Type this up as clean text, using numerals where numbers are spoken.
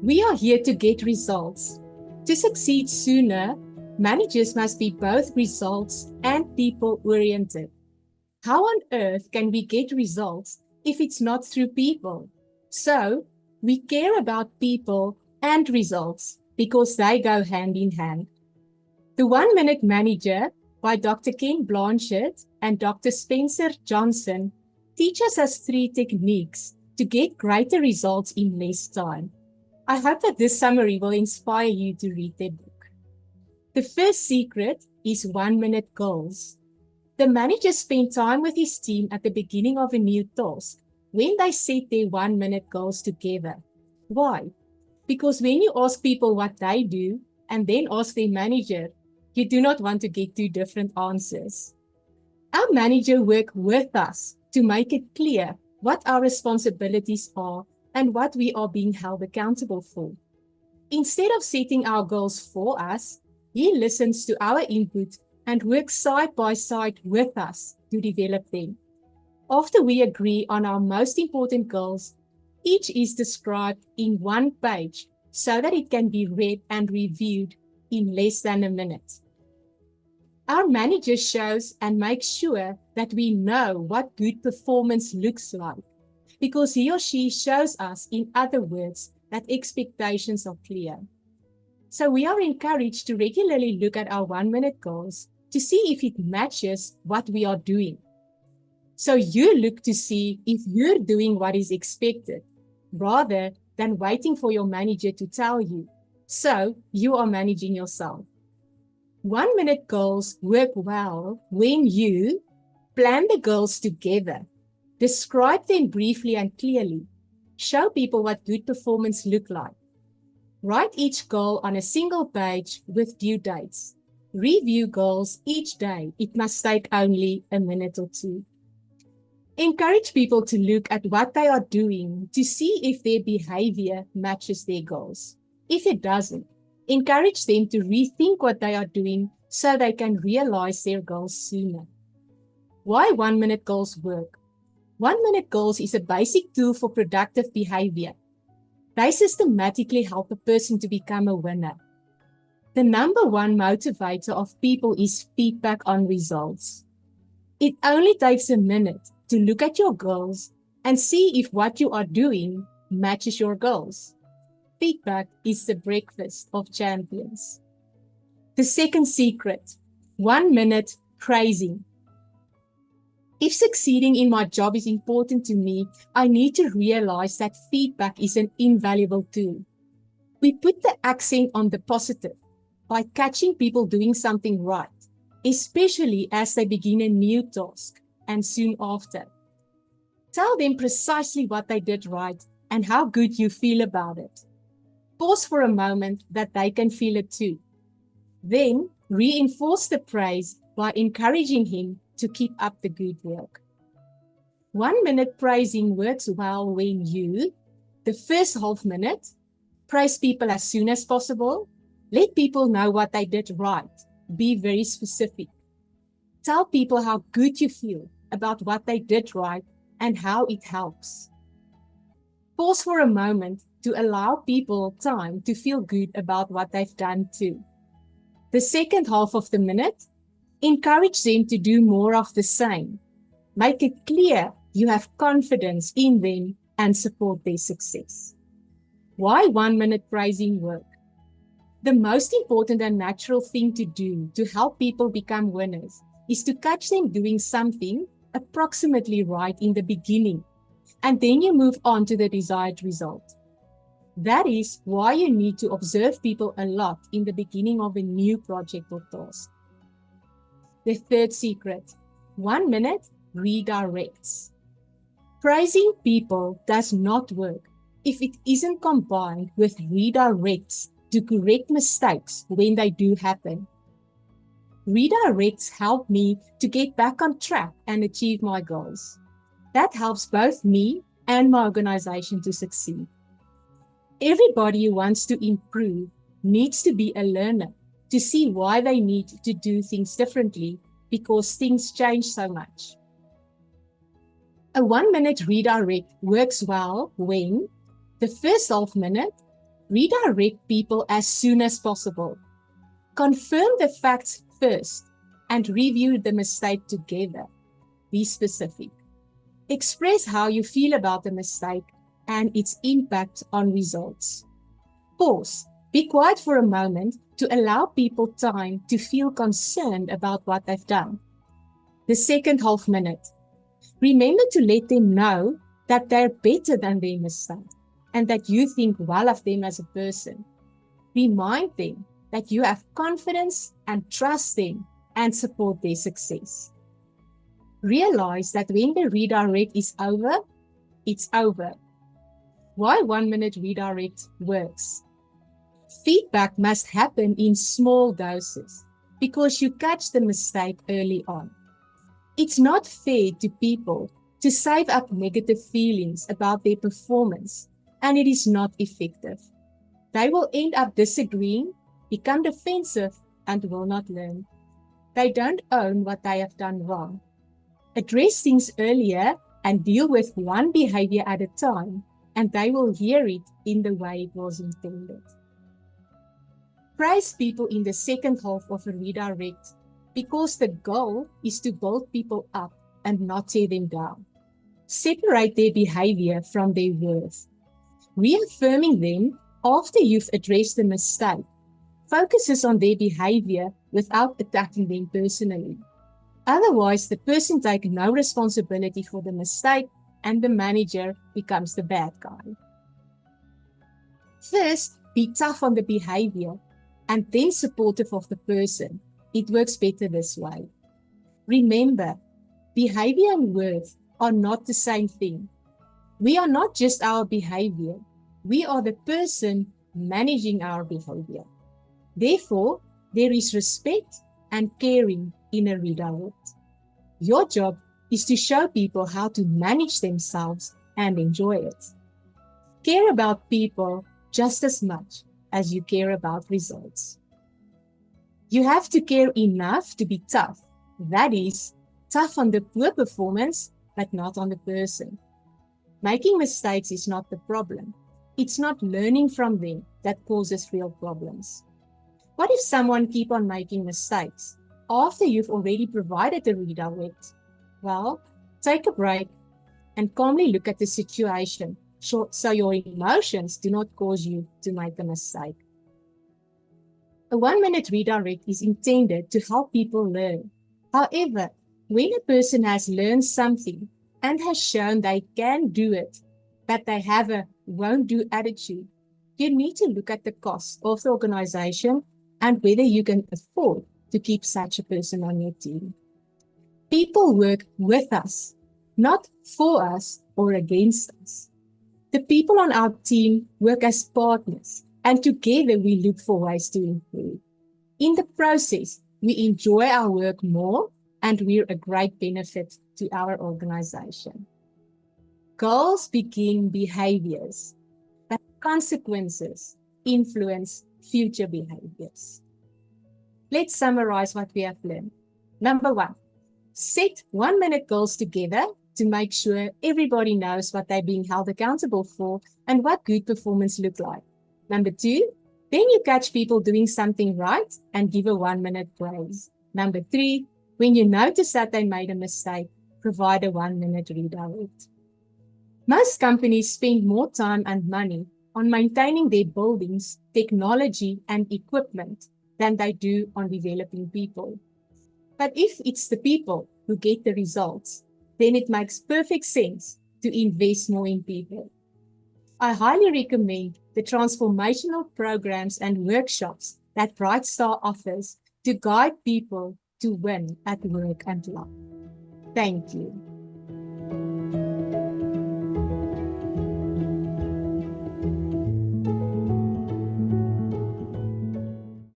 We are here to get results. To succeed sooner, managers must be both results and people-oriented. How on earth can we get results if it's not through people? So, we care about people and results because they go hand in hand. The 1 Minute Manager by Dr. Ken Blanchard and Dr. Spencer Johnson teaches us 3 techniques to get greater results in less time. I hope that this summary will inspire you to read their book. The first secret is 1 minute goals. The manager spent time with his team at the beginning of a new task when they set their 1 minute goals together. Why? Because when you ask people what they do and then ask their manager, you do not want to get 2 different answers. Our manager works with us to make it clear what our responsibilities are and what we are being held accountable for. Instead of setting our goals for us, he listens to our input and works side by side with us to develop them. After we agree on our most important goals, each is described in 1 page so that it can be read and reviewed in less than a minute. Our manager shows and makes sure that we know what good performance looks like, because he or she shows us, in other words, that expectations are clear. So we are encouraged to regularly look at our 1 minute goals to see if it matches what we are doing. So you look to see if you're doing what is expected, rather than waiting for your manager to tell you. So you are managing yourself. 1 minute goals work well when you plan the goals together, describe them briefly and clearly, show people what good performance looks like, write each goal on a single page with due dates, review goals each day. It must take only a minute or 2. Encourage people to look at what they are doing to see if their behavior matches their goals. If it doesn't, encourage them to rethink what they are doing so they can realize their goals sooner. Why 1 minute goals work? 1 minute goals is a basic tool for productive behavior. They systematically help a person to become a winner. The number 1 motivator of people is feedback on results. It only takes a minute to look at your goals and see if what you are doing matches your goals. Feedback is the breakfast of champions. The second secret, 1 minute praising. If succeeding in my job is important to me, I need to realize that feedback is an invaluable tool. We put the accent on the positive by catching people doing something right, especially as they begin a new task and soon after. Tell them precisely what they did right and how good you feel about it. Pause for a moment that they can feel it too. Then reinforce the praise by encouraging him to keep up the good work. 1 minute praising works well when you, the first half minute, praise people as soon as possible. Let people know what they did right. Be very specific. Tell people how good you feel about what they did right and how it helps. Pause for a moment to allow people time to feel good about what they've done too. The second half of the minute, encourage them to do more of the same. Make it clear you have confidence in them and support their success. Why 1 minute praising work? The most important and natural thing to do to help people become winners is to catch them doing something approximately right in the beginning, and then you move on to the desired result. That is why you need to observe people a lot in the beginning of a new project or task. The third secret, 1 minute redirects. Praising people does not work if it isn't combined with redirects to correct mistakes when they do happen. Redirects help me to get back on track and achieve my goals. That helps both me and my organization to succeed. Everybody who wants to improve needs to be a learner to see why they need to do things differently because things change so much. A 1 minute redirect works well when the first half minute, Redirect people as soon as possible. Confirm the facts first and review the mistake together. Be specific. Express how you feel about the mistake and its impact on results. Pause. Be quiet for a moment to allow people time to feel concerned about what they've done. The second half minute. Remember to let them know that they're better than their mistake and that you think well of them as a person. Remind them that you have confidence and trust them and support their success. Realize that when the redirect is over, it's over. Why 1 minute redirect works? Feedback must happen in small doses because you catch the mistake early on. It's not fair to people to save up negative feelings about their performance, and it is not effective. They will end up disagreeing, become defensive, and will not learn. They don't own what they have done wrong. Address things earlier and deal with one behavior at a time, and they will hear it in the way it was intended. Praise people in the second half of a redirect because the goal is to build people up and not tear them down. Separate their behavior from their worth. Reaffirming them after you've addressed the mistake focuses on their behavior without attacking them personally. Otherwise, the person takes no responsibility for the mistake and the manager becomes the bad guy. First, be tough on the behavior and then supportive of the person. It works better this way. Remember, behavior and worth are not the same thing. We are not just our behavior. We are the person managing our behavior. Therefore, there is respect and caring in a redirect. Your job is to show people how to manage themselves and enjoy it. Care about people just as much as you care about results. You have to care enough to be tough. That is, tough on the poor performance, but not on the person. Making mistakes is not the problem. It's not learning from them that causes real problems. What if someone keeps on making mistakes after you've already provided a redirect? Well, take a break and calmly look at the situation so your emotions do not cause you to make a mistake. A 1 minute redirect is intended to help people learn. However, when a person has learned something and has shown they can do it, but they have a won't do attitude, you need to look at the cost of the organization and whether you can afford to keep such a person on your team. People work with us, not for us or against us. The people on our team work as partners, and together we look for ways to improve. In the process, we enjoy our work more and we're a great benefit to our organization. Goals begin behaviors, but consequences influence future behaviors. Let's summarize what we have learned. Number 1, set 1 minute goals together to make sure everybody knows what they're being held accountable for and what good performance looks like. Number 2, then you catch people doing something right and give a 1 minute praise. Number 3, when you notice that they made a mistake, provide a 1 minute redirect. Most companies spend more time and money on maintaining their buildings, technology, and equipment than they do on developing people. But if it's the people who get the results, then it makes perfect sense to invest more in people. I highly recommend the transformational programs and workshops that Brightstar offers to guide people to win at work and life. Thank you.